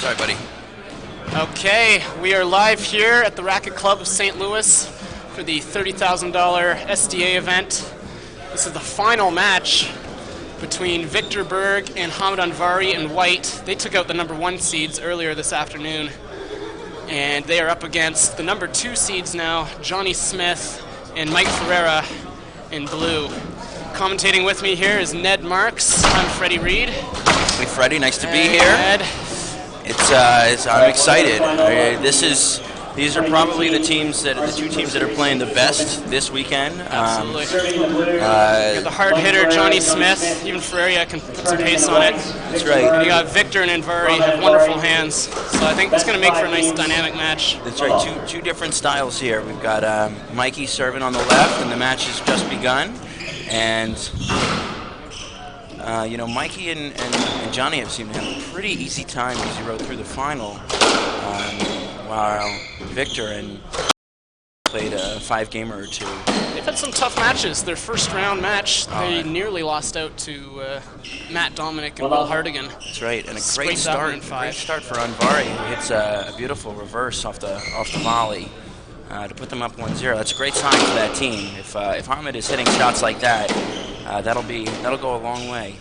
Sorry, buddy. Okay, we are live here at the Racquet Club of St. Louis for the $30,000 SDA event. This is the final match between Viktor Berg and Anvari in white. They took out the #1 seeds earlier this afternoon, and they are up against the #2 seeds now, Jonny Smith and Mike Ferreira in blue. Commentating with me here is Ned Marks. I'm Freddie Reed. Hey, Freddie, nice to be here. Ned. I'm excited. These are probably the two teams that are playing the best this weekend. Absolutely. You got the hard hitter Jonny Smith. Even Ferreira can put some pace on it. That's right. And you got Viktor and Anvari have wonderful hands. So I think it's going to make for a nice dynamic match. That's right. Two different styles here. We've got Mikey serving on the left, and the match has just begun. And Mikey and Jonny have seemed to have a pretty easy time as he rode through the final, while Viktor played a 5-gamer or two. They've had some tough matches. Their first round match, they nearly lost out to Matt Dominic and Will Hardigan. That's right, and a great start for Anvari, who hits a beautiful reverse off the volley to put them up 1-0. That's a great sign for that team. If Ahmed is hitting shots like that, that'll go a long way.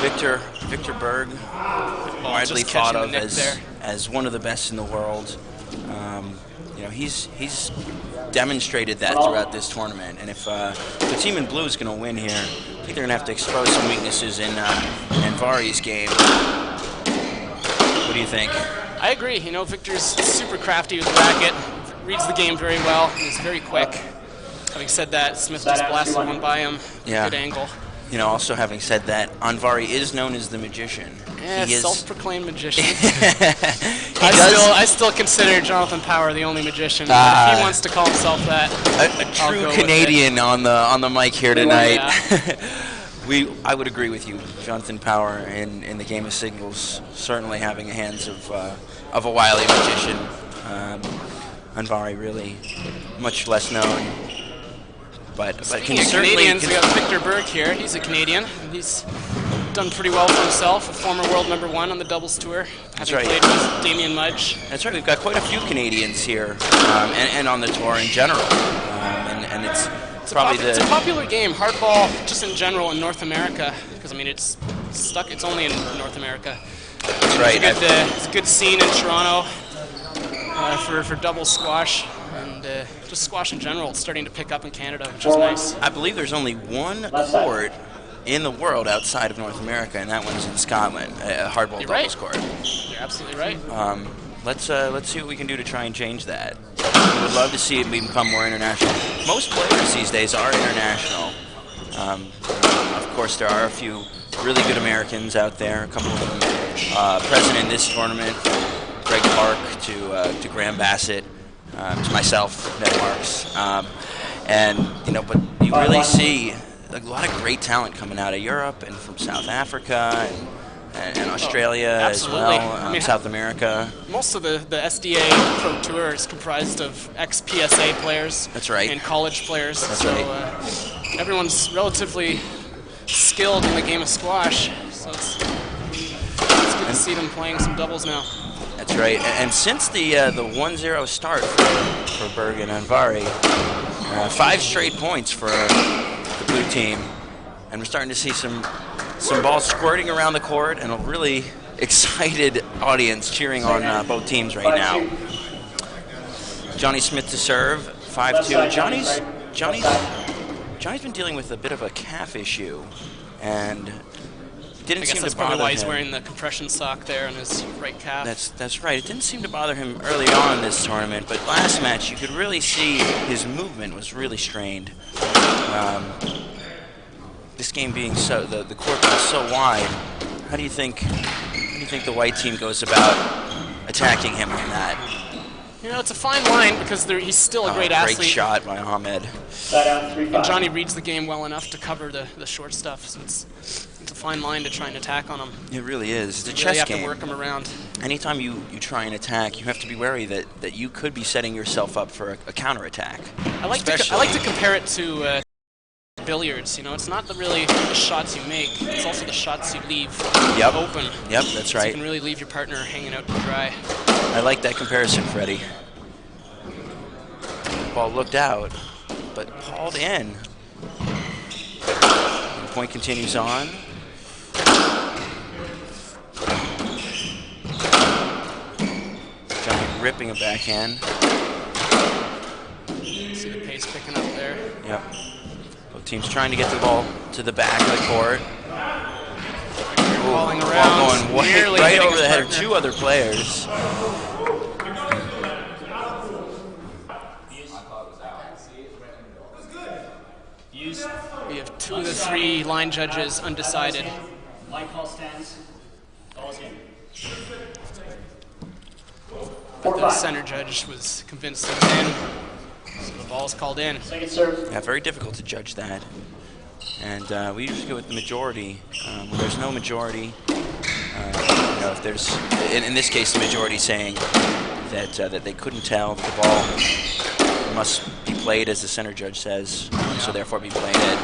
Viktor Berg, widely thought of as one of the best in the world. He's demonstrated that throughout this tournament, and if the team in blue is going to win here, I think they're going to have to expose some weaknesses in Anvari's game. What do you think? I agree. Viktor's super crafty with the racket, reads the game very well, and is very quick. Having said that, Smith just blasted one by him. Yeah. Good angle. Also having said that, Anvari is known as the magician. Yeah, he is self-proclaimed magician. I still consider Jonathan Power the only magician. But if he wants to call himself that, a true Canadian on the mic here tonight. Yeah. I would agree with you. Jonathan Power in the game of singles, certainly having the hands of a wily magician. Anvari really much less known. But speaking of Canadians, we got Viktor Berg here. He's a Canadian. He's done pretty well for himself, a former world #1 on the doubles tour. That's right. Played with Damien Mudge. That's right. We've got quite a few Canadians here, and on the tour in general. And it's probably it's a popular game, hardball, just in general in North America, because it's stuck. It's only in North America. That's right. It's a good scene in Toronto for double squash. And just squash in general, it's starting to pick up in Canada, which is nice. I believe there's only one court in the world outside of North America, and that one's in Scotland, a hardball doubles court. You're absolutely right. Let's see what we can do to try and change that. We would love to see it become more international. Most players these days are international. Of course, there are a few really good Americans out there. A couple of them present in this tournament, Greg Park to Graham Bassett. To myself, Ned Marks, but you really see a lot of great talent coming out of Europe and from South Africa and Australia as well, South America. Most of the SDA Pro Tour is comprised of ex-PSA players. That's right. And college players. That's right. Everyone's relatively skilled in the game of squash, so it's good to see them playing some doubles now. That's right, and since the 1-0 start for Berg and Anvari, 5 straight points for the blue team, and we're starting to see some balls squirting around the court, and a really excited audience cheering on both teams right now. Jonny Smith to serve, 5-2. Jonny's been dealing with a bit of a calf issue, and didn't seem to bother him. That's probably why he's wearing the compression sock there on his right calf. That's right. It didn't seem to bother him early on in this tournament, but last match you could really see his movement was really strained. This game being the court being so wide, how do you think the white team goes about attacking him on that? It's a fine line because he's still a great athlete. Great shot by Ahmed. And Jonny reads the game well enough to cover the short stuff, so it's a fine line to try and attack on him. It really is. It's a chess game. You really have to work him around. Anytime you try and attack, you have to be wary that you could be setting yourself up for a counterattack. I like to compare it to billiards. You know, it's not really the shots you make; it's also the shots you leave open. Yep, that's So right. you can really leave your partner hanging out to dry. I like that comparison, Freddie. Ball looked out, but hauled in. The point continues on. Jonny ripping a backhand. See the pace picking up there. Yep. Both teams trying to get the ball to the back of the court. Falling Ball around, going nearly right hitting over the his head of partner. 2 other players. We have 2 of the 3 line judges undecided. Line call stands. Ball's in. But the center judge was convinced it was in, so the ball's called in. Second serve. Yeah, very difficult to judge that. And we usually go with the majority. When there's no majority, you know, if there's, in this case, the majority saying that that they couldn't tell that the ball must be played as the center judge says, so therefore be played in.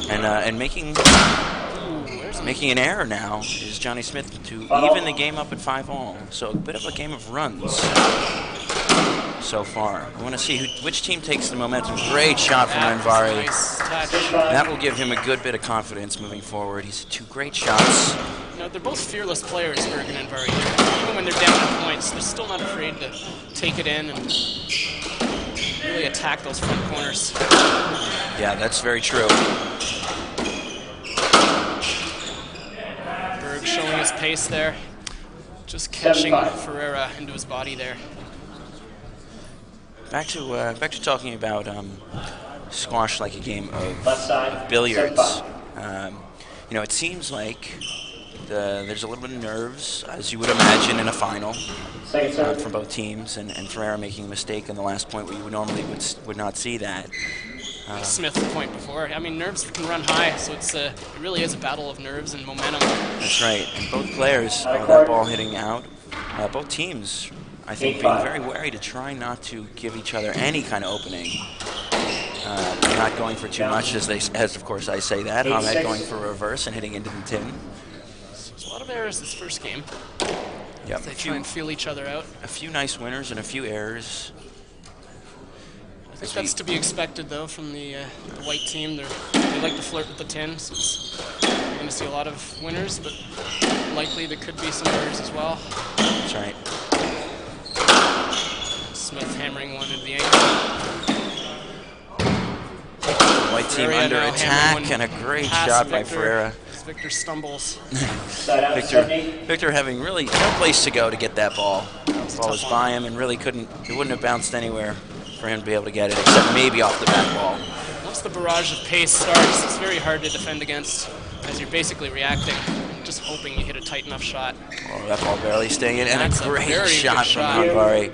And making an error now is Jonny Smith to even the game up at 5-all. So a bit of a game of runs so far. I want to see which team takes the momentum. Great shot from Anvari. Nice touch. That will give him a good bit of confidence moving forward. He's 2 great shots. You know, they're both fearless players, Berg and Anvari. Even when they're down in points, they're still not afraid to take it in and really attack those front corners. Yeah, that's very true. Berg showing his pace there. Just catching Ferreira into his body there. Back to talking about squash like a game of Left side. billiards. You know, it seems like there's a little bit of nerves, as you would imagine in a final, Second serve. from both teams, and Ferreira making a mistake in the last point where you would normally would not see that. Smith's point before. I mean, nerves can run high, so it really is a battle of nerves and momentum. That's right, and both players, that ball hitting out, both teams, I think, being very wary to try not to give each other any kind of opening. Not going for too much, as of course I say that. Ahmed going for a reverse and hitting into the tin. There's a lot of errors this first game. Yep. They try and feel each other out. A few nice winners and a few errors. I think that's to be expected, though, from the white team. They like to flirt with the tin, so you're going to see a lot of winners, but likely there could be some errors as well. That's right. Smith hammering one into the ankle. White team Ferreira under now attack, hammering and a one great past shot by Viktor Ferreira. as Viktor stumbles. Side out. 70. Victor having really no place to go to get that ball. The ball was tough by him and really it wouldn't have bounced anywhere for him to be able to get it, except maybe off the back wall. Once the barrage of pace starts, it's very hard to defend against, as you're basically reacting, just hoping you hit a tight enough shot. Oh, that ball barely staying in, and That's a a great very shot good from shot. Anvari.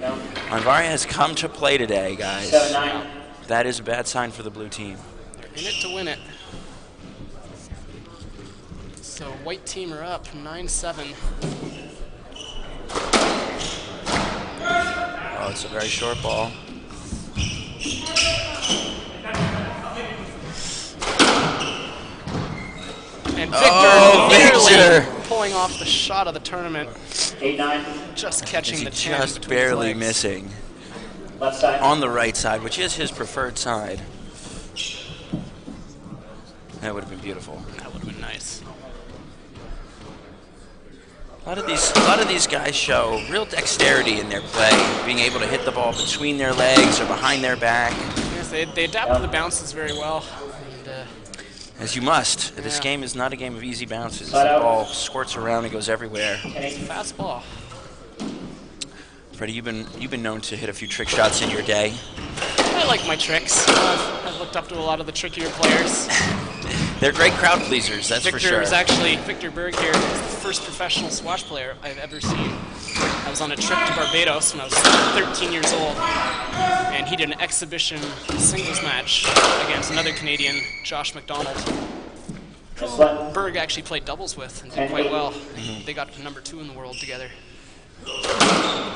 Anvari has come to play today, guys. 7-9. That is a bad sign for the blue team. They're in it to win it. So white team are up 9-7. Oh, it's a very short ball. And Viktor Victor! nearly pulling off the shot of the tournament, 8-9. just catching He the tin just between his barely legs. missing Left side. on the right side, which is his preferred side. That would have been beautiful. That would have been nice. A lot of these guys show real dexterity in their play, being able to hit the ball between their legs or behind their back, Yes, they adapt to the bounces very well. And, as you must. This Yeah. game is not a game of easy bounces. The Side out. ball squirts around and goes everywhere. fast ball. Freddie, you've been known to hit a few trick shots in your day. I like my tricks. I've looked up to a lot of the trickier players. They're great crowd pleasers, that's for Viktor sure. is actually, Viktor Berg here, is the first professional squash player I've ever seen. I was on a trip to Barbados when I was 13 years old, and he did an exhibition singles match against another Canadian, Josh McDonald, who Berg actually played doubles with and did quite well. They got to #2 in the world together.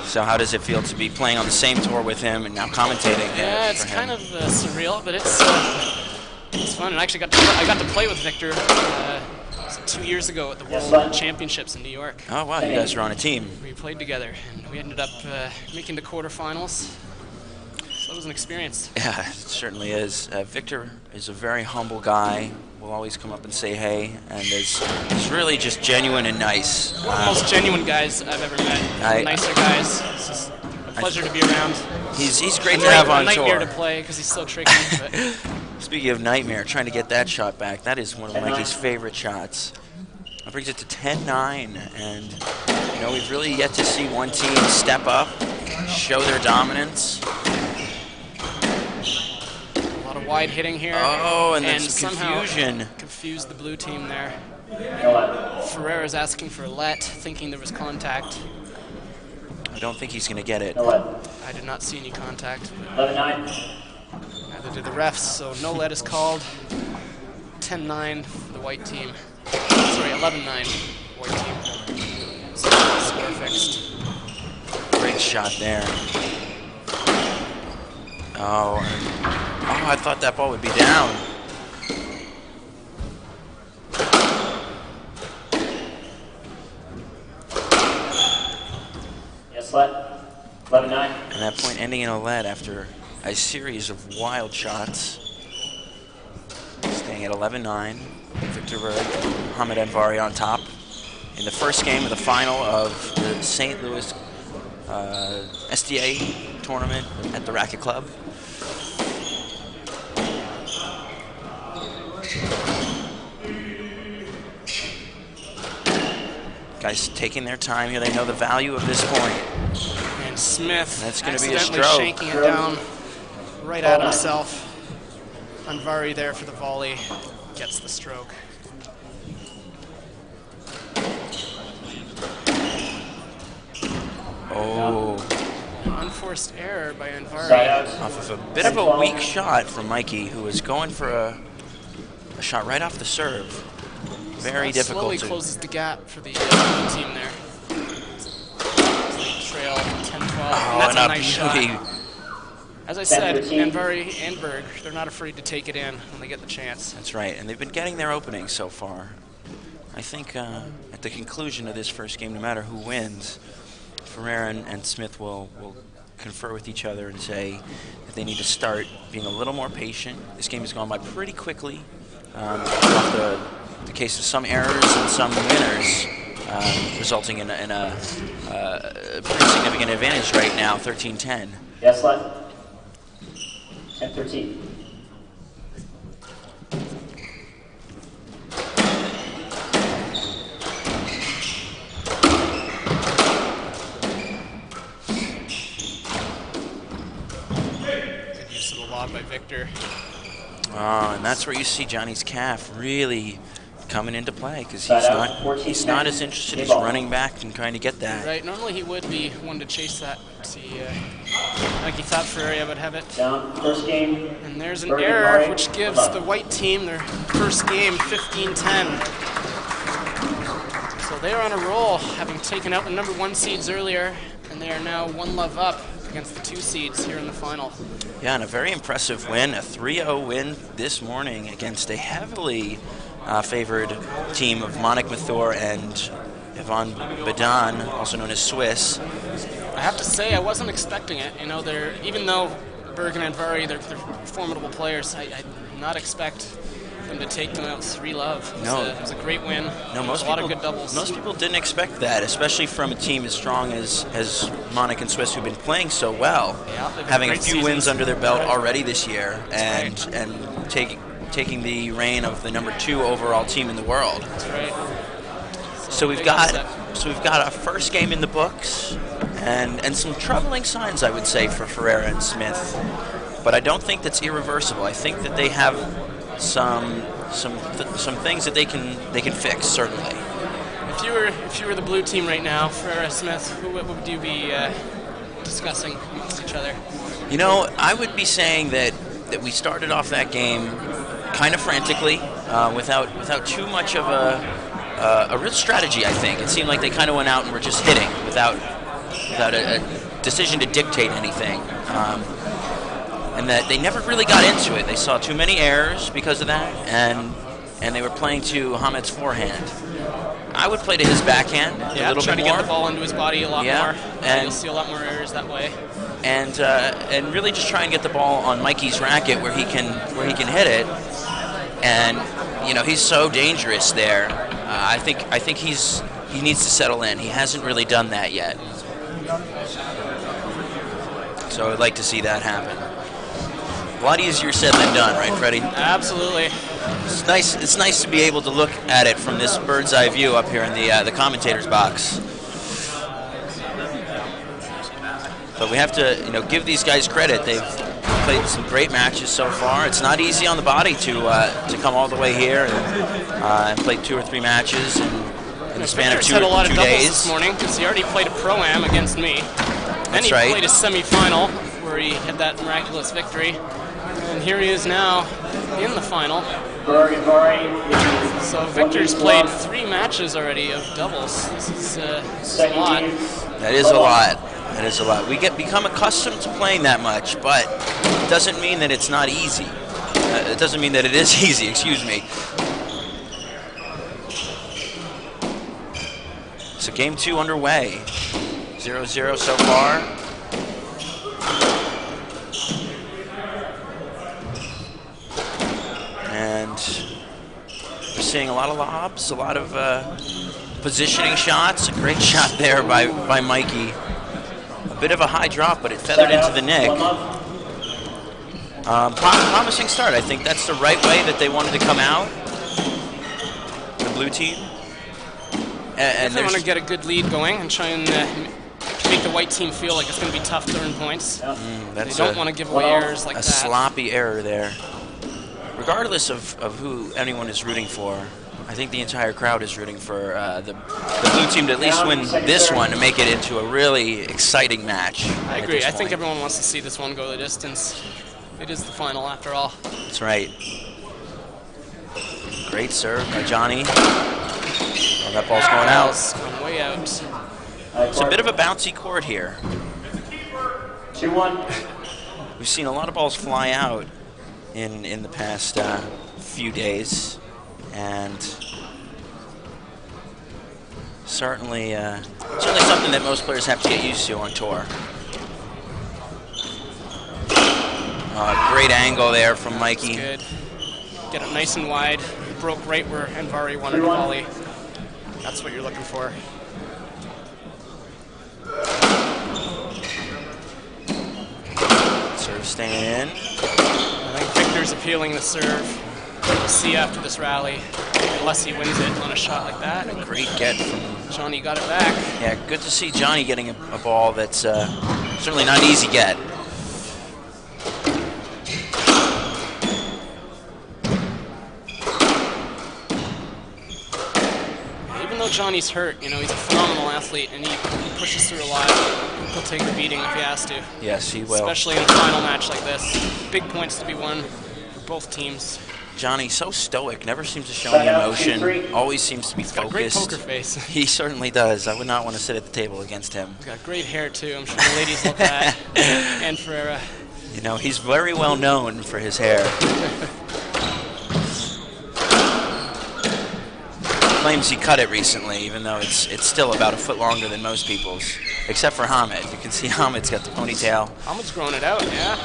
So how does it feel to be playing on the same tour with him and now commentating? Yeah, it's for him? kind of surreal, but it's It's fun, and I actually I got to play with Viktor 2 years ago at the World Championships in New York. Oh wow, you guys are on a team. We played together, and we ended up making the quarterfinals. So it was an experience. Yeah, it certainly is. Viktor is a very humble guy. Will always come up and say hey, and he's really just genuine and nice. One of the most genuine guys I've ever met. Nicer guys. It's just a pleasure to be around. He's great to have on tour. A nightmare to play because he's so tricky. But. Speaking of nightmare, trying to get that shot back, that is one of Mikey's favorite shots. That brings it to 10-9, and you know we've really yet to see one team step up, show their dominance. A lot of wide hitting here. Oh, and then some confusion. Confused the blue team there. Ferreira's asking for a let, thinking there was contact. I don't think he's going to get it. I did not see any contact. 11-9. Neither did the refs, so no let is called. 10-9 for the white team. Sorry, 11-9 white team. So score fixed. Great shot there. Oh, I thought that ball would be down. Yes, let. 11-9. And that point ending in a lead after a series of wild shots. Staying at 11-9. Viktor Berg, Mohamed Anvari on top. In the first game of the final of the St. Louis SDA tournament at the Racquet Club. Guys taking their time here. They know the value of this point. And Smith That's going to be a accidentally stroke. shanking it down right at himself. Anvari there for the volley. Gets the stroke. Oh. An unforced error by Anvari. Off of a bit of a weak shot from Mikey, who was going for a shot right off the serve. Very difficult Slowly to... closes the gap for the team there. Trail 10-12. Oh, That's and a a nice shot. beauty. As I said, Anvari and Berg, they're not afraid to take it in when they get the chance. That's right, and they've been getting their openings so far. I think at the conclusion of this first game, no matter who wins, Ferreira and Smith will confer with each other and say that they need to start being a little more patient. This game has gone by pretty quickly. Off the case of some errors and some winners, resulting in a pretty significant advantage right now, 13-10. Yes, let. 10-13. Good use of the lob by Viktor. Oh, and that's where you see Jonny's calf really coming into play, because he's not as interested as running back and trying to get that. Right, normally he would be one to chase that. See, like he thought Ferreira would have it. Down, first game. And there's an Berg and error, Anvari. which gives the white team their first game 15-10. So they are on a roll, having taken out the number 1 seeds earlier, and they are now 1 love up against the 2 seeds here in the final. Yeah, and a very impressive win, a 3-0 win this morning against a heavily favored team of Monik Mathur and Ivan Badan, also known as Swiss. I have to say, I wasn't expecting it. You know, even though Berg and Anvari, they're formidable players, I did not expect them to take them out 3-love. It was a great win. No, a lot of good doubles. Most people didn't expect that, especially from a team as strong as Monik and Swiss, who've been playing so well, Yeah, having a few wins under their belt already this year, and taking the reign of the number 2 overall team in the world. That's right. So we've got our first game in the books, and some troubling signs, I would say, for Ferreira and Smith. But I don't think that's irreversible. I think that they have some things that they can fix, certainly. If you were the blue team right now, Ferreira, Smith, what would you be discussing amongst each other? You know, I would be saying that we started off that game kind of frantically, without too much of a real strategy. I think it seemed like they kind of went out and were just hitting without a decision to dictate anything. and that they never really got into it. They saw too many errors because of that, and they were playing to Hamid's forehand. I would play to his backhand a little try bit to more. get the ball into his body a lot more. And you'll see a lot more errors that way. And really just try and get the ball on Mikey's racket where he can hit it. And you know, he's so dangerous there. I think he needs to settle in. He hasn't really done that yet. So I'd like to see that happen. A lot easier said than done, right, Freddie? Absolutely. It's nice. It's nice to be able to look at it from this bird's eye view up here in the commentator's box. But we have to, you know, give these guys credit. They've played some great matches so far. It's not easy on the body to come all the way here and play 2 or 3 matches in the span of Victor's 2 had a lot of doubles days. this morning because he already played a pro-am against me. Then That's he right. played a semi-final where he had that miraculous victory. And here he is now in the final. Berg, Anvari. So Victor's played 3 matches already of doubles. This is a lot. That is a lot. That is a lot. We become accustomed to playing that much, but it doesn't mean that it's not easy. It doesn't mean that it is easy, excuse me. So game 2 underway. 0-0 so far. And we're seeing a lot of lobs, a lot of positioning shots. A great shot there by Mikey. A bit of a high drop, but it feathered into the nick. Promising start. I think that's the right way that they wanted to come out, the blue team. And They want to get a good lead going and try and make the white team feel like it's going to be tough to earn points. They don't want to give away errors like a that. sloppy error there. Regardless of who anyone is rooting for, I think the entire crowd is rooting for the blue team to at least win this one to make it into a really exciting match. I agree. I think everyone wants to see this one go the distance. It is the final after all. That's right. Great serve by Jonny. Oh, that ball's going out. Ball's gone way out. It's a bit of a bouncy court here. 2-1. We've seen a lot of balls fly out in the past few days, and certainly something that most players have to get used to on tour. Great angle there from Mikey. Good. Get it nice and wide. Broke right where Anvari wanted to volley. That's what you're looking for. Serve staying in. I think Victor's appealing the serve. We'll see after this rally, unless he wins it on a shot like that. A great get from Jonny got it back. Yeah, good to see Jonny getting a ball that's certainly not an easy get. Even though Jonny's hurt, you know, he's a phenomenal athlete and he pushes through a lot. He'll take the beating if he has to. Yes, he will. Especially in a final match like this. Big points to be won for both teams. Jonny, so stoic, never seems to show any emotion, always seems to be Got a great focused. poker face. He certainly does. I would not want to sit at the table against him. He's got great hair too. I'm sure the ladies love that. And Ferreira. You know, he's very well known for his hair. Claims he cut it recently, even though it's still about a foot longer than most people's, except for Hamid. You can see Hamid's got the ponytail. Hamid's growing it out, yeah.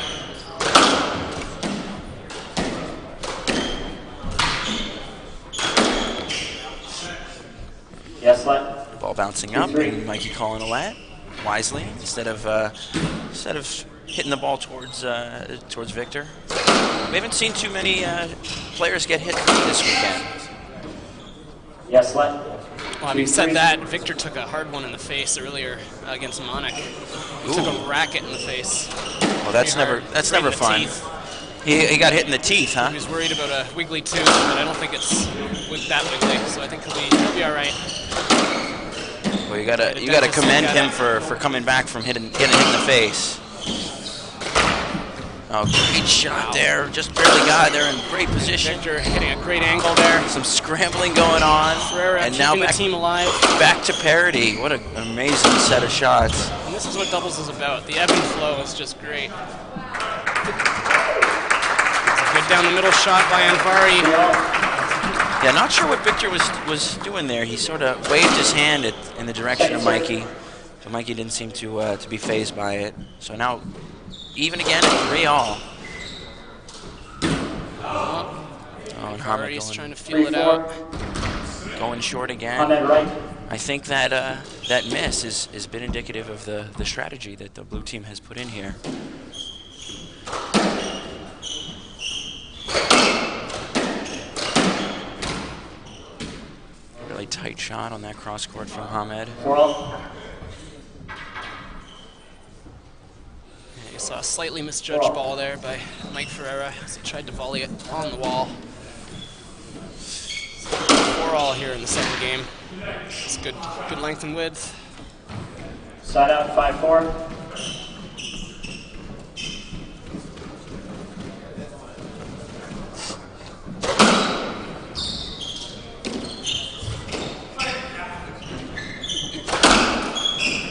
Yes, let. Ball bouncing up, and Mikey calling away wisely instead of hitting the ball towards Victor. We haven't seen too many players get hit this weekend. Yes, let. Well, having said that, Victor took a hard one in the face earlier against Monik. He took a racket in the face. Well, that's never fun. He got hit in the teeth, huh? He was worried about a wiggly tooth, but I don't think it's that wiggly, so I think he'll be all right. Well, you gotta commend him for coming back from getting hit in the face. Oh, great shot there. Just barely got there in great position. Victor hitting a great angle there. Some scrambling going on. Ferreira and now keeping the team alive. Back to parity. What an amazing set of shots. And this is what doubles is about. The ebb and flow is just great. down the middle shot by Anvari. Yeah, not sure what Viktor was doing there. He sort of waved his hand in the direction of Mikey, so Mikey didn't seem to be fazed by it. So now, even again at 3-all. Oh, and Anvari's trying to feel it out. Going short again. I think that that miss has been indicative of the strategy that the blue team has put in here. Really tight shot on that cross court from Hamed. Well, Yeah, you saw a slightly misjudged ball there by Mike Ferreira as he tried to volley it on the wall. 4-all here in the second game. It's good length and width. side out 5-4.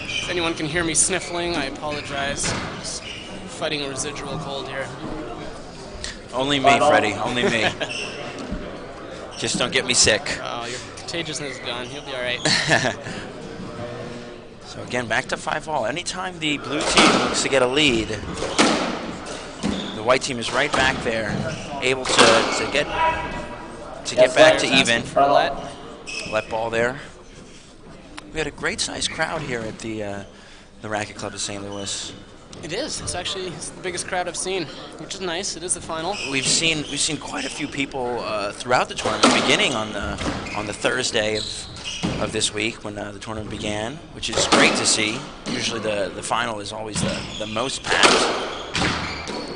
If anyone can hear me sniffling, I apologize. I'm just fighting a residual cold here. Only me, Freddie. Only me. Just don't get me sick. Oh, your contagiousness is gone. You'll be all right. So again, back to 5-all. Anytime the blue team looks to get a lead, the white team is right back there, able to get back to even. For let. Let ball there. We had a great sized crowd here at the Racquet Club of St. Louis. It is. It's the biggest crowd I've seen, which is nice. It is the final. We've seen quite a few people throughout the tournament, beginning on the Thursday of this week when the tournament began, which is great to see. Usually the final is always the most packed.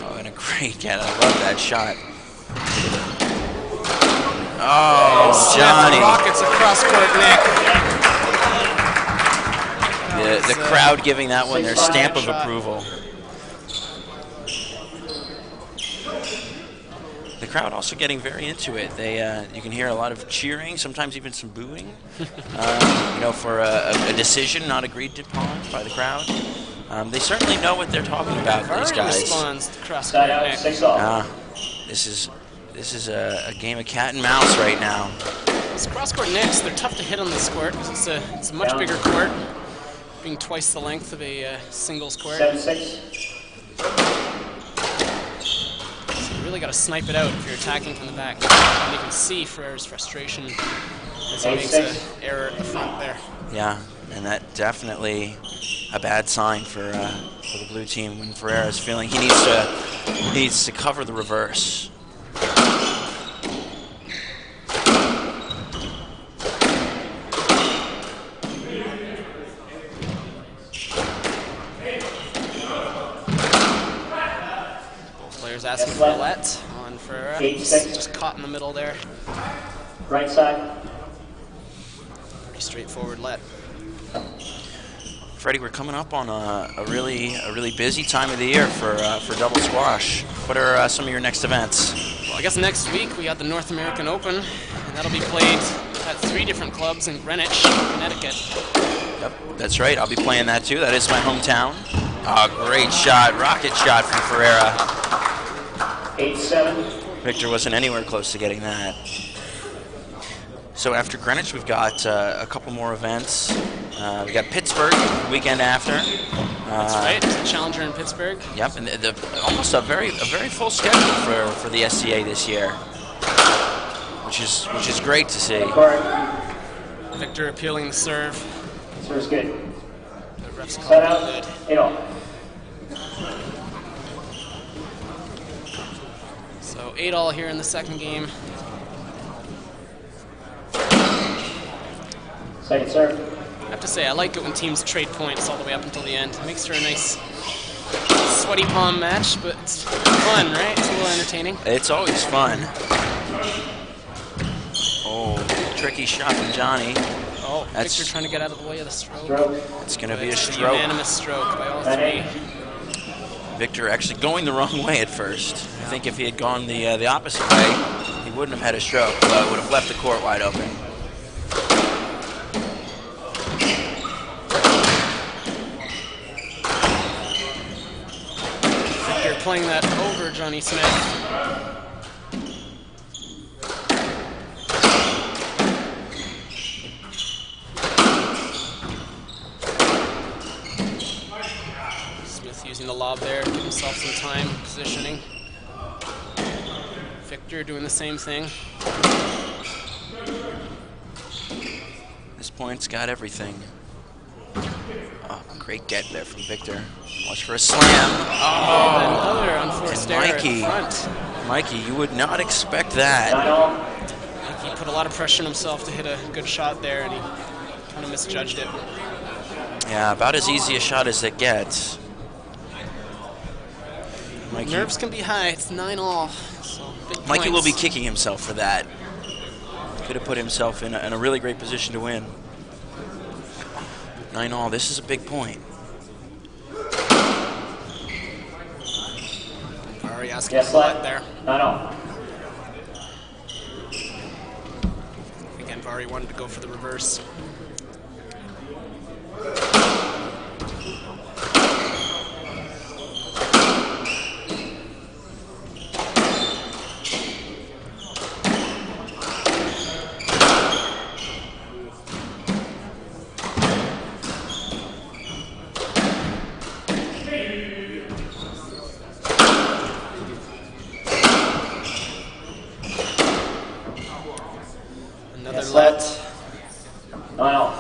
Oh, and a great get. I love that shot. Oh, Jonny. Rockets across court, Nick. The crowd giving that one their stamp of approval. The crowd also getting very into it. You can hear a lot of cheering, sometimes even some booing, for a decision not agreed upon by the crowd. They certainly know what they're talking about, these guys. Responds to cross court, Nick. 6-all. This is a game of cat and mouse right now. These cross court Knicks, they're tough to hit on this court because it's a much bigger court, being twice the length of a singles court. 7-6. So you really got to snipe it out if you're attacking from the back. And you can see Ferreira's frustration as he makes an error at the front there. Yeah, and that definitely a bad sign for the blue team when Ferreira is feeling he needs to cover the reverse. Asking for a let on Ferreira. 8-6. Just caught in the middle there. Right side. Pretty straightforward let. Freddie, we're coming up on a really busy time of the year for double squash. What are some of your next events? Well, I guess next week we got the North American Open, and that'll be played at 3 different clubs in Greenwich, Connecticut. Yep, that's right. I'll be playing that too. That is my hometown. Oh, great shot, rocket shot from Ferreira. 8-7. Viktor wasn't anywhere close to getting that. So after Greenwich, we've got a couple more events. We got Pittsburgh the weekend after. That's right. It's a challenger in Pittsburgh. Yep, and almost a very full schedule for the SCA this year, which is great to see. Viktor appealing the serve. Serve's good. The refs call Side it out. good. 8-all. So 8-all here in the second game. Second serve. I have to say, I like it when teams trade points all the way up until the end. It makes for a nice sweaty palm match, but it's fun, right? It's a little entertaining. It's always fun. Oh, tricky shot from Jonny. Oh, Viktor trying to get out of the way of the stroke. Stroke. It's going to be a It's stroke. unanimous stroke by all three. Viktor actually going the wrong way at first. I think if he had gone the opposite way, he wouldn't have had a stroke, but would have left the court wide open. Viktor playing that over Jonny Smith. using the lob there to give himself some time positioning. Viktor doing the same thing. This point's got everything. Oh, great get there from Viktor. Watch for a slam. Oh, Another unforced error in front. Mikey, you would not expect that. 9-all. He put a lot of pressure on himself to hit a good shot there, and he kind of misjudged it. Yeah, about as easy a shot as it gets. Mikey, Nerves can be high. It's 9-all. So big Mikey will be points. kicking himself for that. Could have put himself in a really great position to win. 9-all. This is a big point. Anvari asking Yes, for a lot left. there. 9-all. Again, Anvari wanted to go for the reverse. Another Yes, let. left. 9-all.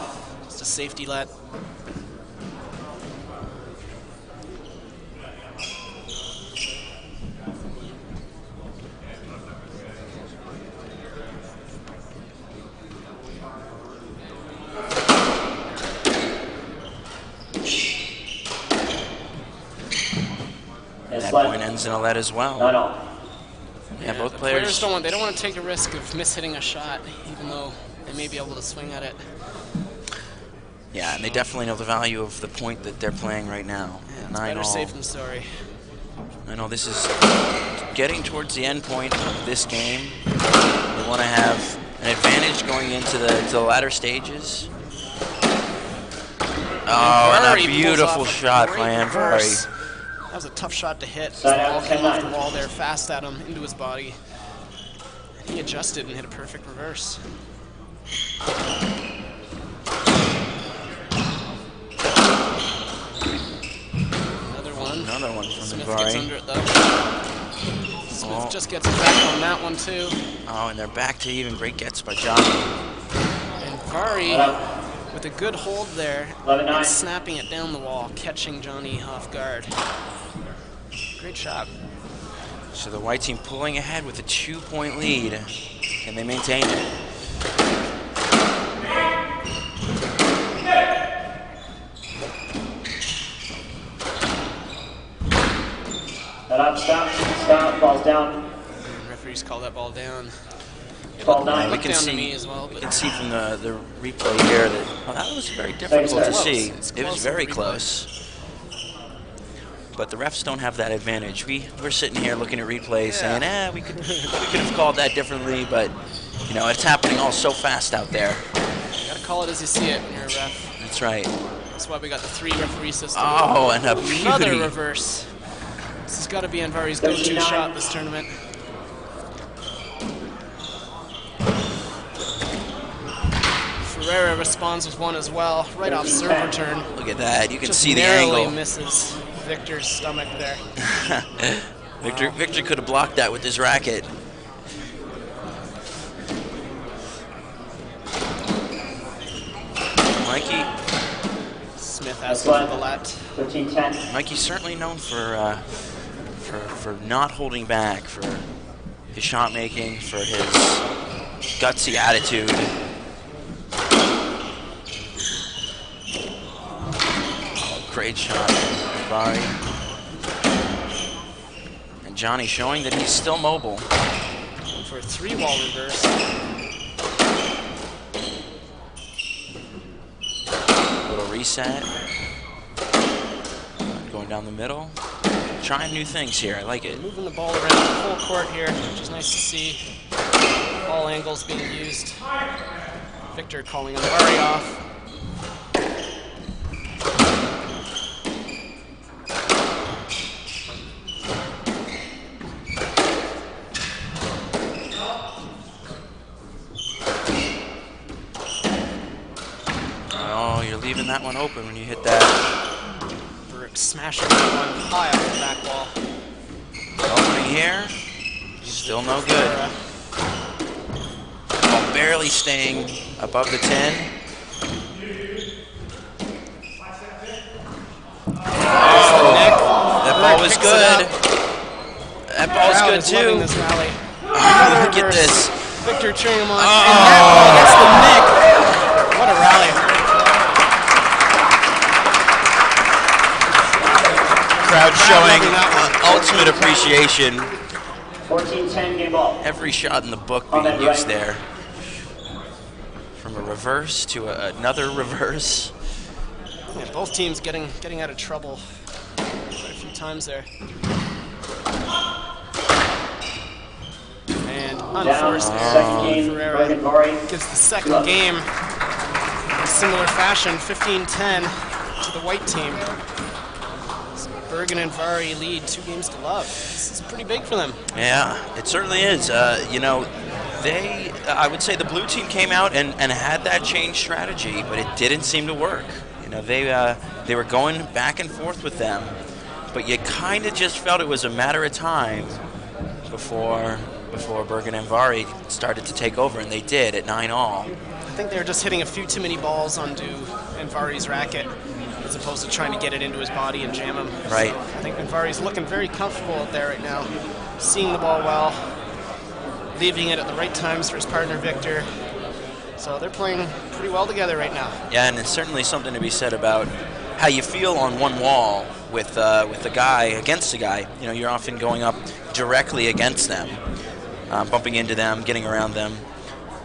Just a safety let. Yes, That left. point ends in a let as well. 9-all. Yeah, both The players. don't want to take a risk of mishitting a shot, even though they may be able to swing at it. Yeah, and they definitely know the value of the point that they're playing right now. Yeah, it's 9 better all. safe than sorry. I know this is getting towards the end point of this game. They want to have an advantage going into the latter stages. Oh, and Anvari a pulls beautiful off a shot great by reverse. Anvari. That was a tough shot to hit. The Side out, ball came off the 10-9. wall there, fast at him, into his body. He adjusted and hit a perfect reverse. Another one from Smith gets Anvari. under it though. Smith just gets it back on that one too. Oh, and they're back to even. Great gets by Jonny. And Anvari, with a good hold there, 11-9. and snapping it down the wall, catching Jonny off guard. Great shot. So the white team pulling ahead with a 2-point lead. Can they maintain it? Head up, stop, ball's down. Referees call that ball down. 12-9. We Looked can down see. to me as well, We but can see from the replay here that that was very difficult to Close. see. It's It was close in very the replay. close. But the refs don't have that advantage. We're sitting here looking at replays saying, we could have called that differently, but you know it's happening all so fast out there. you gotta call it as you see it when you're a ref. That's right. That's why we got the 3 referee system. Oh, and a Another beauty. reverse. This has got to be Anvari's go-to 39. shot this tournament. Ferreira responds with one as well, right off serve return. Look at that. You can Just see the narrowly angle. misses Viktor's stomach there. Viktor could have blocked that with his racket. Mikey. Smith asking for the let. 13-10. Mikey's certainly known for not holding back, for his shot making, for his gutsy attitude. Oh, great shot, Anvari. And Jonny showing that he's still mobile. Going for a 3-wall reverse. Little reset. Going down the middle. Trying new things here. I like it. Moving the ball around the full court here, which is nice to see. All angles being used. Viktor calling Anvari off. Oh, you're leaving that one open when you hit that. Berg smashing that one high off the back wall. Opening here, still no good. Ball barely staying above the 10. That ball was good. That ball was good too. This rally. Look at this. Viktor cheering him on. Oh, And that ball gets the neck. What a rally. Crowd showing ultimate appreciation. 14-10 game ball. Every shot in the book being used there. From a reverse to another reverse. Yeah, both teams getting out of trouble quite a few times there. And unforced error. Ferreira gives the second game in similar fashion, 15-10 to the white team. Berg and Anvari lead 2 games to love. This is pretty big for them. Yeah, it certainly is. You know, I would say the blue team came out and had that change strategy, but it didn't seem to work. You know, they were going back and forth with them, but you kind of just felt it was a matter of time before Berg and Anvari started to take over, and they did at 9-all. I think they were just hitting a few too many balls onto Anvari's racket, as opposed to trying to get it into his body and jam him. Right. So I think Anvari's looking very comfortable out there right now, seeing the ball well, leaving it at the right times for his partner Viktor. So they're playing pretty well together right now. Yeah, and it's certainly something to be said about how you feel on one wall with a guy against a guy. You know, you're often going up directly against them, bumping into them, getting around them.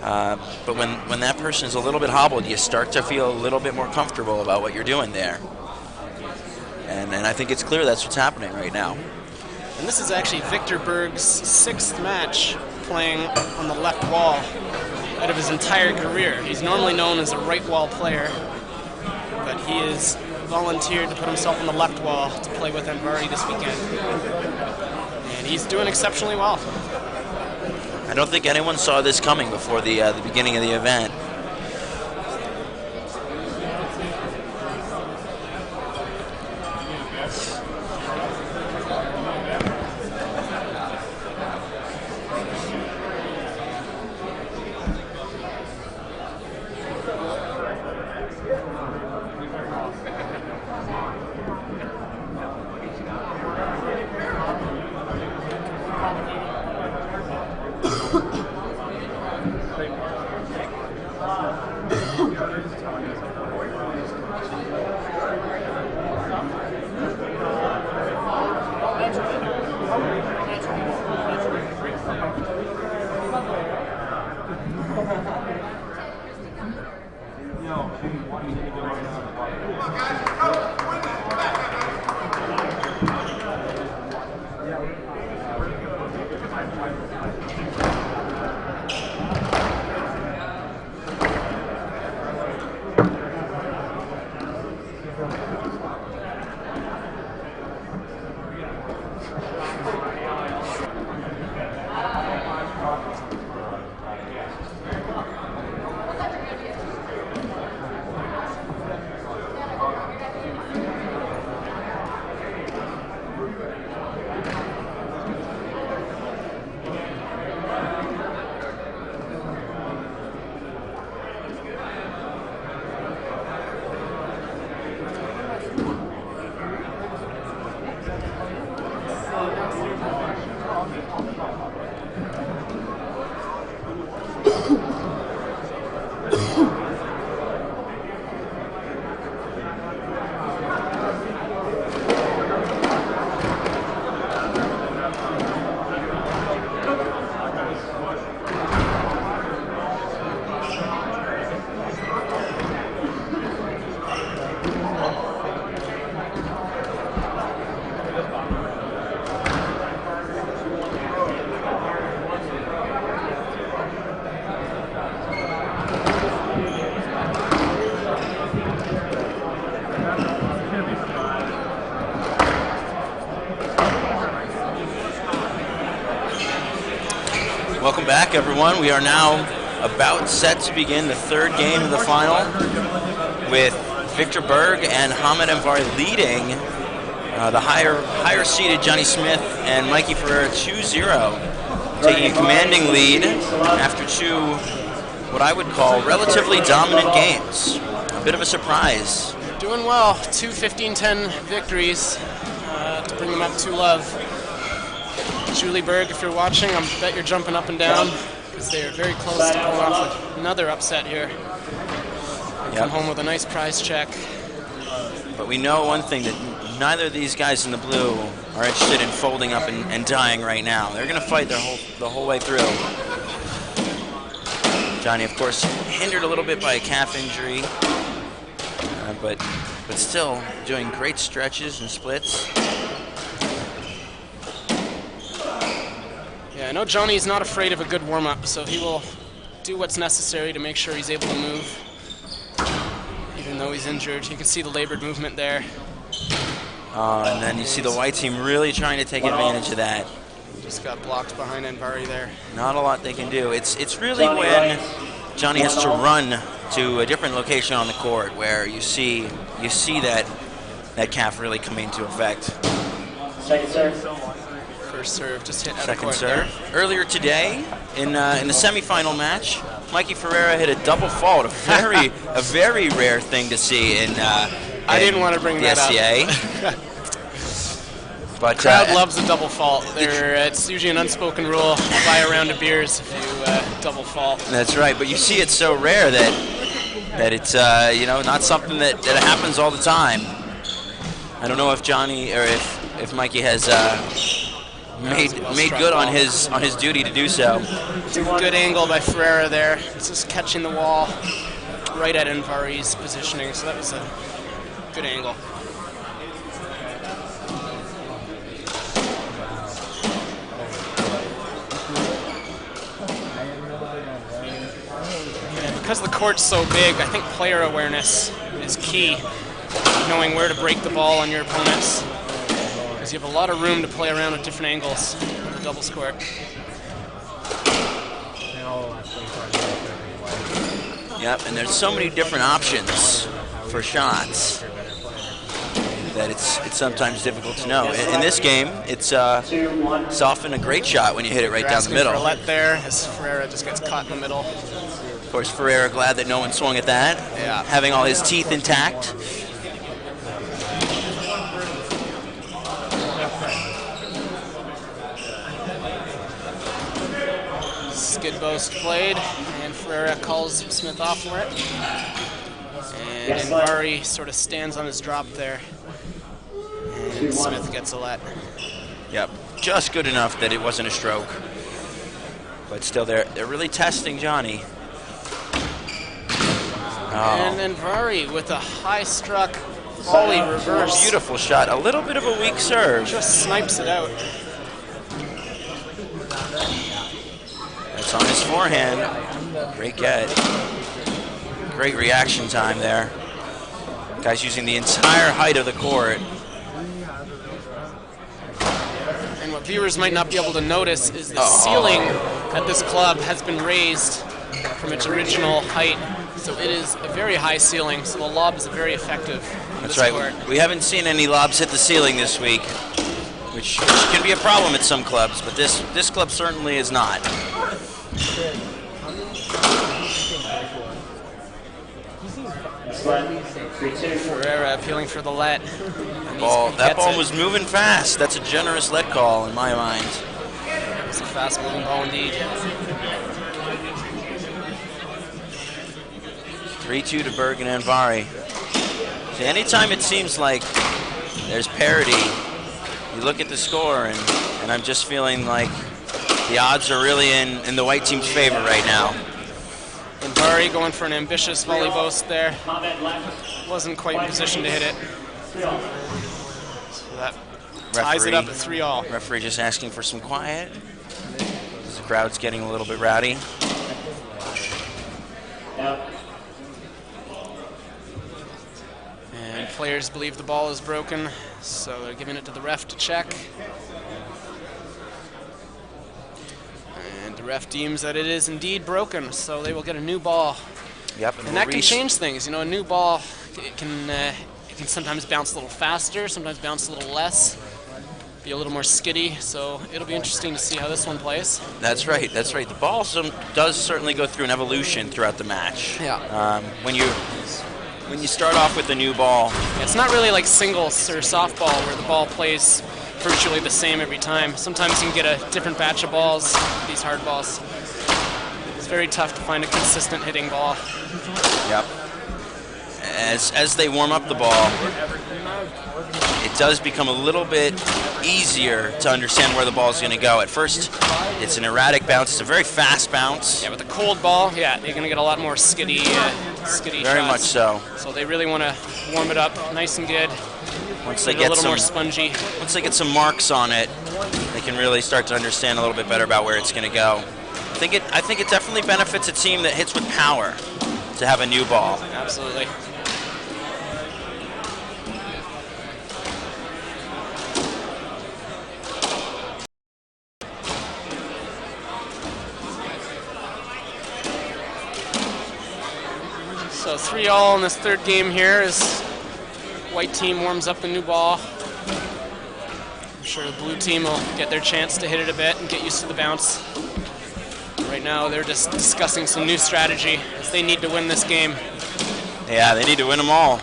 But when that person is a little bit hobbled, you start to feel a little bit more comfortable about what you're doing there. And I think it's clear that's what's happening right now. And this is actually Viktor Berg's 6th match playing on the left wall out of his entire career. He's normally known as a right wall player, but he has volunteered to put himself on the left wall to play with Anvari this weekend. And he's doing exceptionally well. I don't think anyone saw this coming before the beginning of the event. Welcome back, everyone. We are now about set to begin the 3rd game of the final, with Viktor Berg and Anvari leading The higher seeded Jonny Smith and Mikey Ferreira 2-0, taking a commanding lead after two, what I would call relatively dominant games. A bit of a surprise. Doing well, 2 15-10 victories to bring them up to love. Julie Berg, if you're watching, I bet you're jumping up and down because they are very close to pulling off another upset here. Come home with a nice prize check. But we know one thing, that neither of these guys in the blue are interested in folding up and dying right now. They're going to fight the whole way through. Jonny, of course, hindered a little bit by a calf injury, but still doing great stretches and splits. Yeah, I know Jonny's not afraid of a good warm-up, so he will do what's necessary to make sure he's able to move. Even though he's injured, you can see the labored movement there. And then you see the white team really trying to take advantage of that. Just got blocked behind Anvari there. Not a lot they can do. It's really when Jonny has to run to a different location on the court where you see that calf really come into effect. Second serve. First serve, just hit out of Second court serve. there. Earlier today, in the semifinal match, Mikey Ferreira hit a double fault, a very rare thing to see in I didn't want to bring the that SCA. up. But Crowd loves a double fault. It's usually an unspoken rule. Buy a round of beers if you double fault. That's right, but you see it's so rare that it's not something that happens all the time. I don't know if Jonny or if Mikey has made good on his duty to do so. Good angle by Ferreira there. It's just catching the wall right at Anvari's positioning, so that was a good angle. Because the court's so big, I think player awareness is key. Knowing where to break the ball on your opponents. Because you have a lot of room to play around at different angles on the doubles court. Yep, and there's so many different options for shots that it's sometimes difficult to know. In this game, it's often a great shot when you hit it right down the middle. For a let there, as Ferreira just gets caught in the middle. Of course, Ferreira glad that no one swung at that, having all his teeth intact. Skid boast played, and Ferreira calls Smith off for it. And Anvari sort of stands on his drop there. And Smith gets a let. Yep, just good enough that it wasn't a stroke. But still, they're really testing Jonny. And Anvari with a high-struck volley reverse. Beautiful shot. A little bit of a weak serve. Just snipes it out. That's on his forehand. Great get. Great reaction time there. Guy's using the entire height of the court. And what viewers might not be able to notice is the ceiling at this club has been raised from its original height. So it is a very high ceiling, so the lob is very effective. That's right. Court. We haven't seen any lobs hit the ceiling this week, which can be a problem at some clubs, but this club certainly is not. Ferreira appealing for the let. That ball was moving fast. That's a generous let call in my mind. It's a fast-moving ball indeed. 3-2 to Berg and Anvari. So anytime it seems like there's parity, you look at the score, and I'm just feeling like the odds are really in the white team's favor right now. Anvari going for an ambitious volley boast there. Wasn't quite in position to hit it. So that ties it up at 3-all. Referee just asking for some quiet. The crowd's getting a little bit rowdy. And players believe the ball is broken, so they're giving it to the ref to check. And the ref deems that it is indeed broken, so they will get a new ball. Yep, and that can change things. You know, a new ball, it It can sometimes bounce a little faster, sometimes bounce a little less, be a little more skiddy. So it'll be interesting to see how this one plays. That's right. That's right. The ball does certainly go through an evolution throughout the match. Yeah. When you start off with a new ball, It's not really like singles or softball where the ball plays virtually the same every time. Sometimes you can get a different batch of balls, these hard balls. It's very tough to find a consistent hitting ball. yep. As they warm up the ball, it does become a little bit easier to understand where the ball is going to go. At first, it's an erratic bounce. It's a very fast bounce. Yeah, with a cold ball, yeah, you're going to get a lot more skiddy Very shots. much so. So they really want to warm it up nice and good. Once they Get a get little more spongy. once they get some marks on it, they can really start to understand a little bit better about where it's going to go. I think it definitely benefits a team that hits with power to have a new ball. Absolutely. So 3-all in this third game here as white team warms up the new ball. I'm sure the blue team will get their chance to hit it a bit and get used to the bounce. Right now they're just discussing some new strategy as they need to win this game. Yeah, they need to win them all.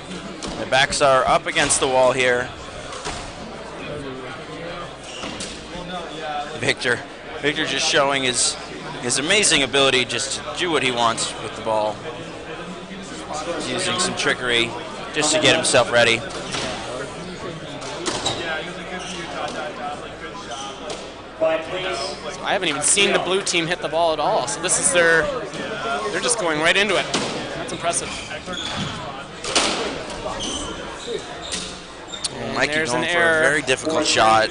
Their backs are up against the wall here. Viktor just showing his amazing ability just to do what he wants with the ball. He's using some trickery just to get himself ready. Quiet, please. So I haven't even seen the blue team hit the ball at all. So this is they're just going right into it. That's impressive. Mikey there's going an for error. a very difficult shot.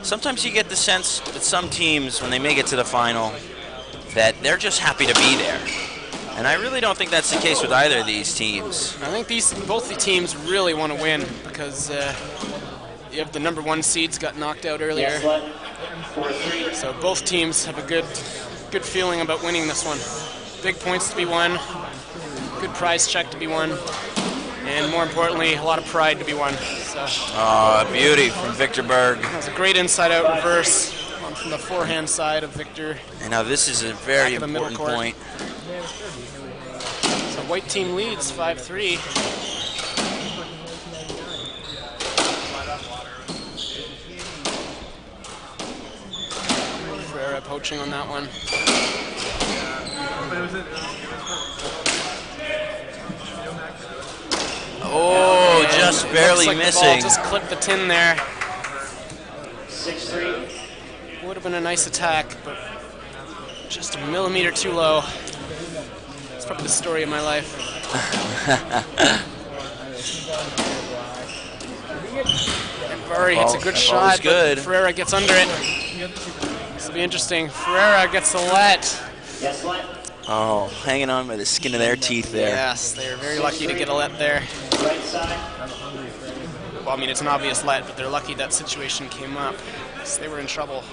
Sometimes you get the sense that some teams, when they make it to the final, that they're just happy to be there. And I really don't think that's the case with either of these teams. I think both the teams really want to win because you have the number 1 seeds got knocked out earlier. Yes, let. 4-3. So both teams have a good feeling about winning this one. Big points to be won, good prize check to be won, and more importantly, a lot of pride to be won. So Beauty from Viktor Berg. that was a great inside-out reverse from the forehand side of Viktor. And now this is a very Back of the middle important court. point. So white team leads 5-3. Ferreira poaching on that one. Oh, just barely Looks like missing. The ball just clipped the tin there. 6-3. Would have been a nice attack, but just a millimeter too low. It's probably the story of my life. Anvari hits a good That ball was shot, good. but Ferreira gets under it. This will be interesting. Ferreira gets a let. Yes, let. Oh, hanging on by the skin of their teeth there. Yes, they were very lucky to get a let there. Right side. Well, I mean, it's an obvious let, but they're lucky that situation came up. So they were in trouble.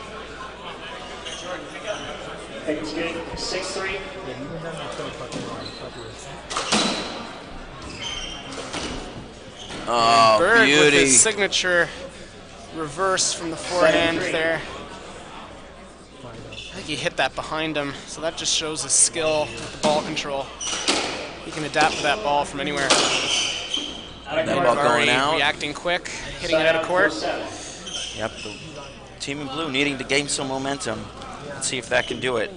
Pickens good. 6-3. Oh, Berg with beauty. his signature reverse from the forehand 7-3. there. I think he hit that behind him, so that just shows his skill with the ball control. He can adapt to that ball from anywhere. Out of That court. ball going Anvari out. reacting quick, hitting it out of court. 4-7. Yep, the team in blue needing to gain some momentum. Let's see if that can do it.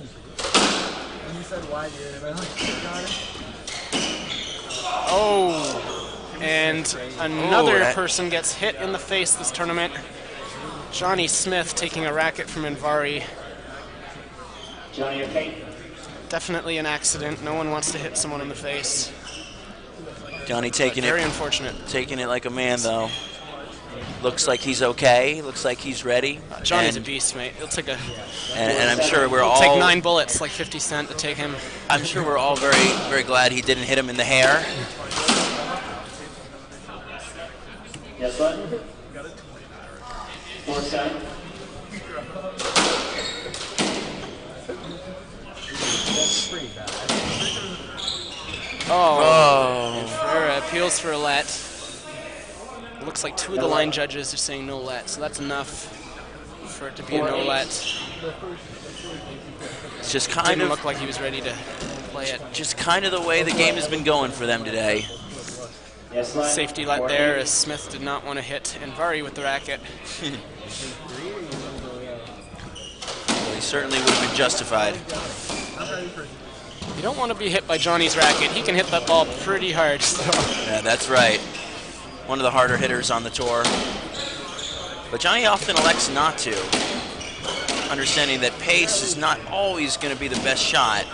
Oh, and another that- person gets hit in the face this tournament. Jonny Smith taking a racket from Anvari. Jonny, okay? Definitely an accident. No one wants to hit someone in the face. Jonny taking Very it unfortunate. like a man, though. Looks like he's okay. Looks like he's ready. Jonny's a and, beast, mate. He'll take and I'm sure we're all. take 9 bullets, like 50 Cent, to take him. I'm sure we're all very, very glad he didn't hit him in the hair. Yes, let. 4-7. Oh. And Ferreira appeals for a let. It looks like 2 of the line judges are saying no let, so that's enough for it to be a no let. It's just kind Didn't of look like he was ready to play it. just kind of the way the game has been going for them today. Safety let there as Smith did not want to hit Anvari with the racket. Well, he certainly would have been justified. You don't want to be hit by Jonny's racket. He can hit that ball pretty hard. So. Yeah, that's right. One of the harder hitters on the tour. But Jonny often elects not to, understanding that pace is not always going to be the best shot.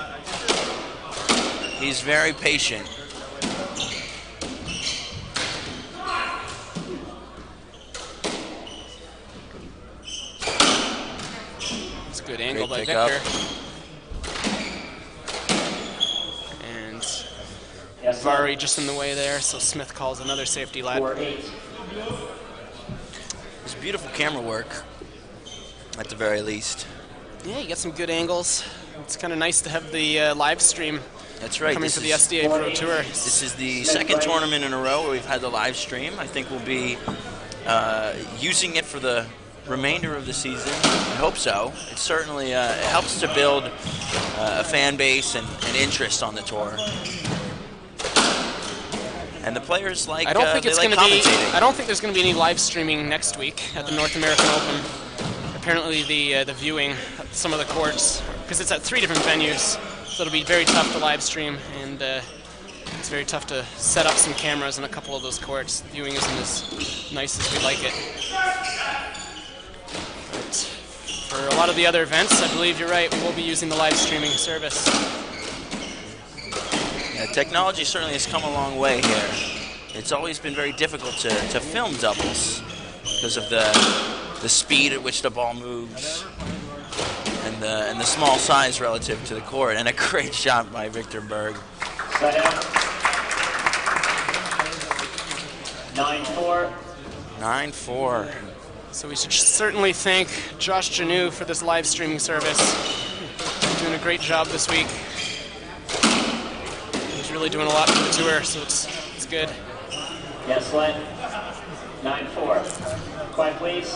He's very patient. It's a good angle by pickup. Viktor. And Anvari just in the way there, so Smith calls another safety let. It's beautiful camera work, at the very least. Yeah, you get some good angles. It's kind of nice to have the live stream That's right. coming to the SDA Pro Tour. This is the second tournament in a row where we've had the live stream. I think we'll be using it for the remainder of the season. I hope so. It certainly it helps to build a fan base and interest on the tour. And the players like I don't think it's like going to be. commentating. I don't think there's going to be any live streaming next week at the North American Open. Apparently, the viewing at some of the courts, because it's at 3 different venues, so it'll be very tough to live stream, and it's very tough to set up some cameras in a couple of those courts. The viewing isn't as nice as we'd like it. But for a lot of the other events, I believe you're right. We will be using the live streaming service. Yeah, technology certainly has come a long way here. It's always been very difficult to film doubles because of the speed at which the ball moves and the small size relative to the court. And a great shot by Viktor Berg. 9-4. 9-4. So we should certainly thank Josh Janu for this live streaming service. He's doing a great job this week. He's really doing a lot for the tour, so it's good. Yes, Len. 9-4. Quiet, please.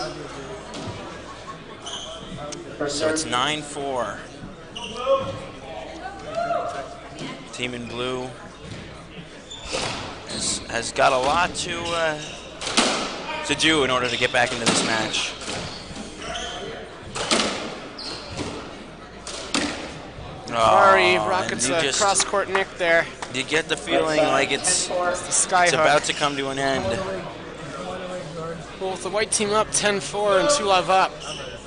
First So it's serve. 9-4. Team in blue has got a lot to do in order to get back into this match. Anvari Oh, rockets and a you cross-court nick there. You get the feeling like it's The sky hook. about to come to an end. Well, with the white team up 10-4 and 2-love up,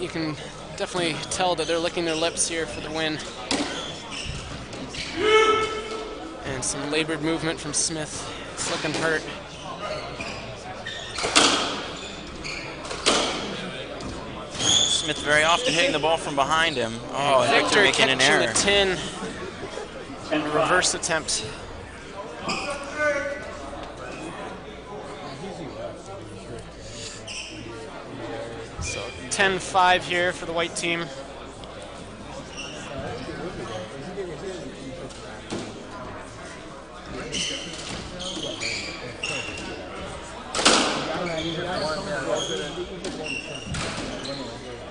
you can definitely tell that they're licking their lips here for the win. And some labored movement from Smith. It's looking hurt. Smith very often hitting the ball from behind him. Oh, and Viktor making an catching error. the tin. A reverse attempt. So 10-5 here for the white team.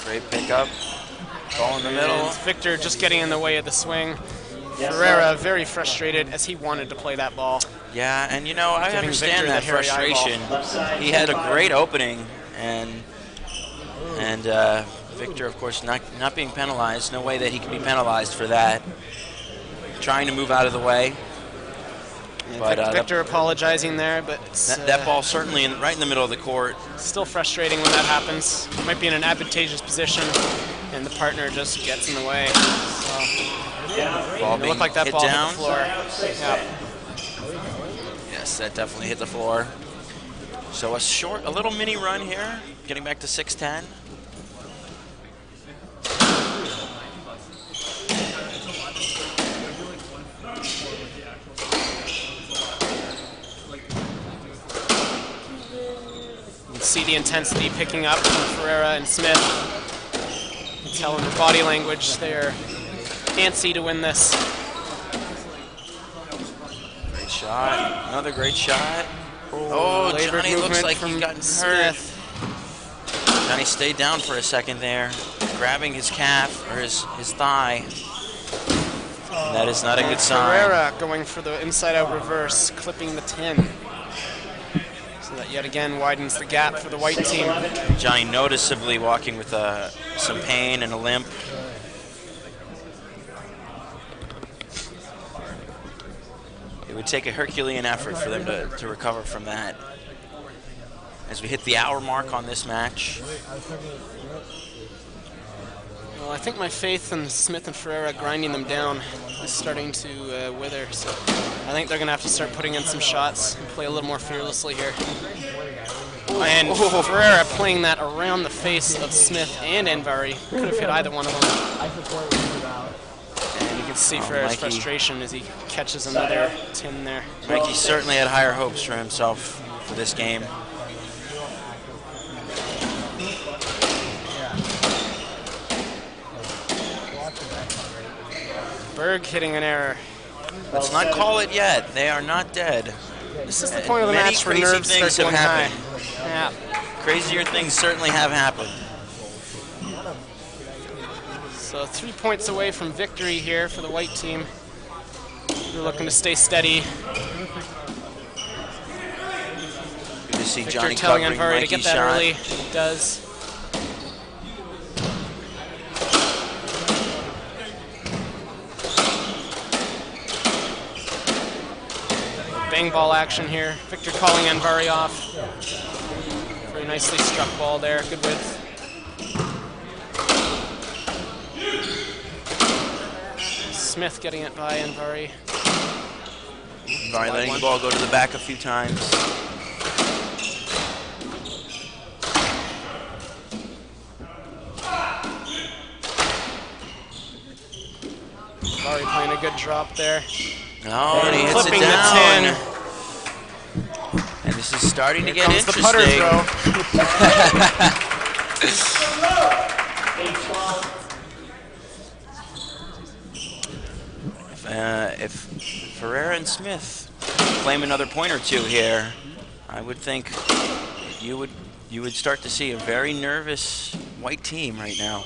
Great pickup. Ball in the middle. And Viktor just getting in the way of the swing. Ferreira very frustrated as he wanted to play that ball. Yeah, and you know, I Giving understand Viktor that the hairy frustration. He had a great opening, and Viktor, of course, not being penalized. No way that he can be penalized for that. Trying to move out of the way. But Viktor apologizing there, but it's, that ball certainly right in the middle of the court. still frustrating when that happens. Might be in an advantageous position, and the partner just gets in the way. So, Ball it being looked like that hit ball down. hit the floor. Yeah. Yes, that definitely hit the floor. So a little mini run here, getting back to 6-10. You can see the intensity picking up from Ferreira and Smith. You can tell in their body language they're antsy to win this. shot. Another great shot. Oh, labored Jonny looks movement like from he's gotten hurt. Smith. Jonny stayed down for a second there, grabbing his calf, or his thigh. And that is not a good sign. Ferreira going for the inside-out reverse, clipping the 10. So that yet again widens the gap for the white team. Jonny noticeably walking with some pain and a limp. It would take a Herculean effort for them to recover from that. As we hit the hour mark on this match. Well, I think my faith in Smith and Ferreira grinding them down is starting to wither. So I think they're going to have to start putting in some shots and play a little more fearlessly here. And Ferreira playing that around the face of Smith and Anvari. Could have hit either one of them. And you can see Ferreira's frustration as he catches another 10 there. Mikey certainly had higher hopes for himself for this game. Berg hitting an error. Let's not call it yet. They are not dead. This is the point of the match where crazy nerves start things have going high. happened. Yeah. Crazier things certainly have happened. So 3 points away from victory here for the white team. They're looking to stay steady. Good to see Viktor Jonny telling covering Anvari to Mikey's get that shot. early. He does. Bang ball action here. Viktor calling Anvari off. Very nicely struck ball there. Good width. Smith getting it by Anvari. Anvari letting the ball go to the back a few times. Anvari playing a good drop there. Oh, and he hits it Clipping down. the 10. And this is starting to get Comes the interesting. putter throw. If Ferreira and Smith claim another point or two here, I would think you would start to see a very nervous white team right now.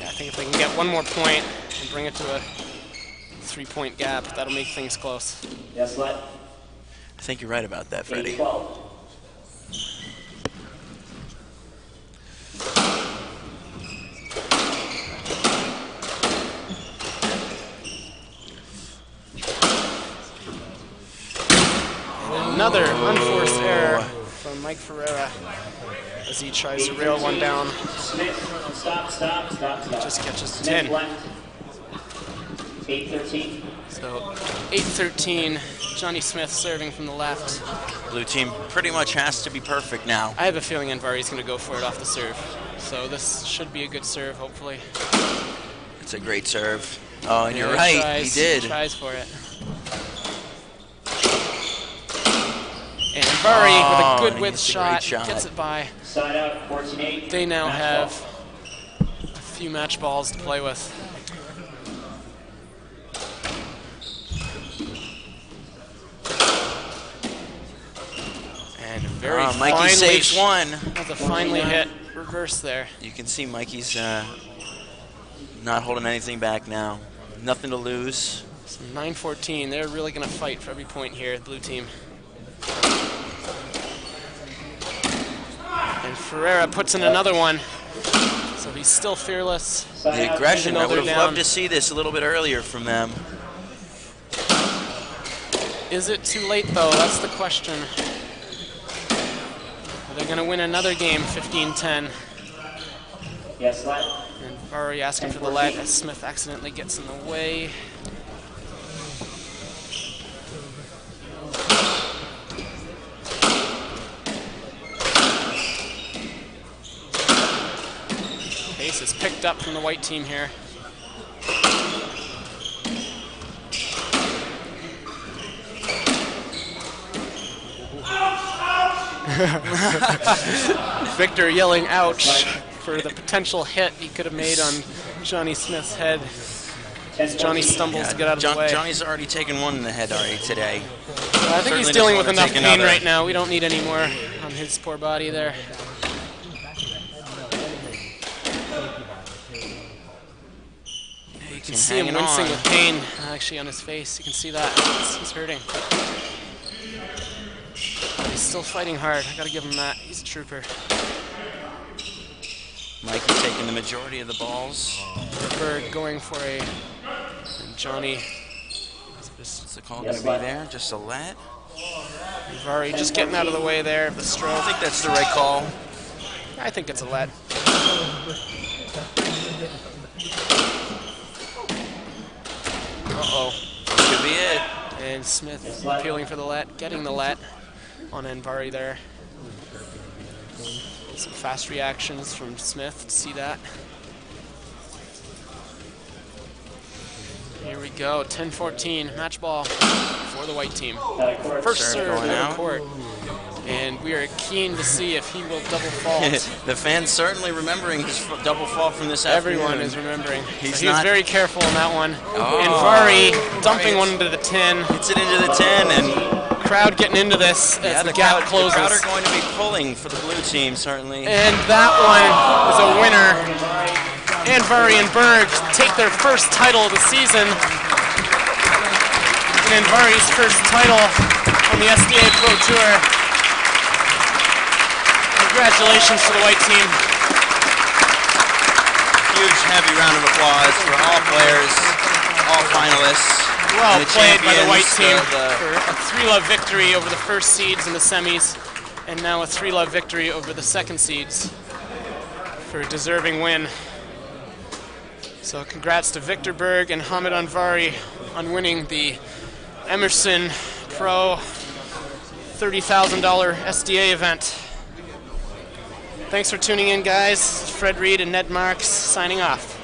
I think if they can get one more point and bring it to a 3-point gap, that'll make things close. Yes, let. I think you're right about that, Freddie. 8-12. Another unforced error from Mike Ferreira as he tries to rail one down. Smith, stop. Just catches the Smith 10. left. 8-13. So 8-13, Jonny Smith serving from the left. Blue team pretty much has to be perfect now. I have a feeling Anvari's going to go for it off the serve. So this should be a good serve, hopefully. It's a great serve. Oh, and Yeah, you're right, tries, he did. Tries for it. And Anvari with a good width shot, gets it by. Side out, 14-8. They now Match have ball. a few match balls to play with. And very Mikey finely saves one. with a finely hit reverse there. You can see Mikey's not holding anything back now. Nothing to lose. So 9-14, they're really going to fight for every point here, the blue team. And Ferreira puts in another one. So he's still fearless. The aggression, I would have down. loved to see this a little bit earlier from them. Is it too late, though? That's the question. Are they going to win another game, 15-10? Yes, let. And Anvari asking for the let as Smith accidentally gets in the way. Pace is picked up from the white team here. Viktor yelling ouch for the potential hit he could have made on Jonny Smith's head. Johnny stumbles to get out of the way. Johnny's already taken one in the head already today. I think he's Certainly dealing doesn't with wanna enough take pain another. right now. We don't need any more on his poor body there. You can see him wincing with pain, actually, on his face. You can see that. He's hurting. He's still fighting hard. I gotta give him that. He's a trooper. Mikey taking the majority of the balls. Berg going for a... And Jonny... What's the call going to be there? Just a let? Anvari just getting out of the way there of the stroke. I think that's the right call. I think it's a let. Uh-oh. Could be it. And Smith appealing for the let, getting the let on Anvari there. Some fast reactions from Smith to see that. Here we go, 10-14, match ball for the white team. First serve going out out. of court. And we are keen to see if he will double fault. The fans certainly remembering his double fall from this afternoon. Everyone is remembering. He's So he was not- very careful on that one. Oh, Anvari dumping one into the 10. Hits it into the 10, and Crowd getting into this as the gap closes. The crowd are going to be pulling for the blue team, certainly. And that one is a winner. Anvari and Berg take their first title of the season. And Anvari's first title on the SDA Pro Tour. Congratulations to the white team. Huge, heavy round of applause for all players, all finalists. Well and the played by the white team champions, for a 3-love victory over the first seeds in the semis, and now a 3-love victory over the second seeds for a deserving win. So congrats to Viktor Berg and Hamid Anvari on winning the Emerson Pro $30,000 SDA event. Thanks for tuning in, guys. Fred Reed and Ned Marks signing off.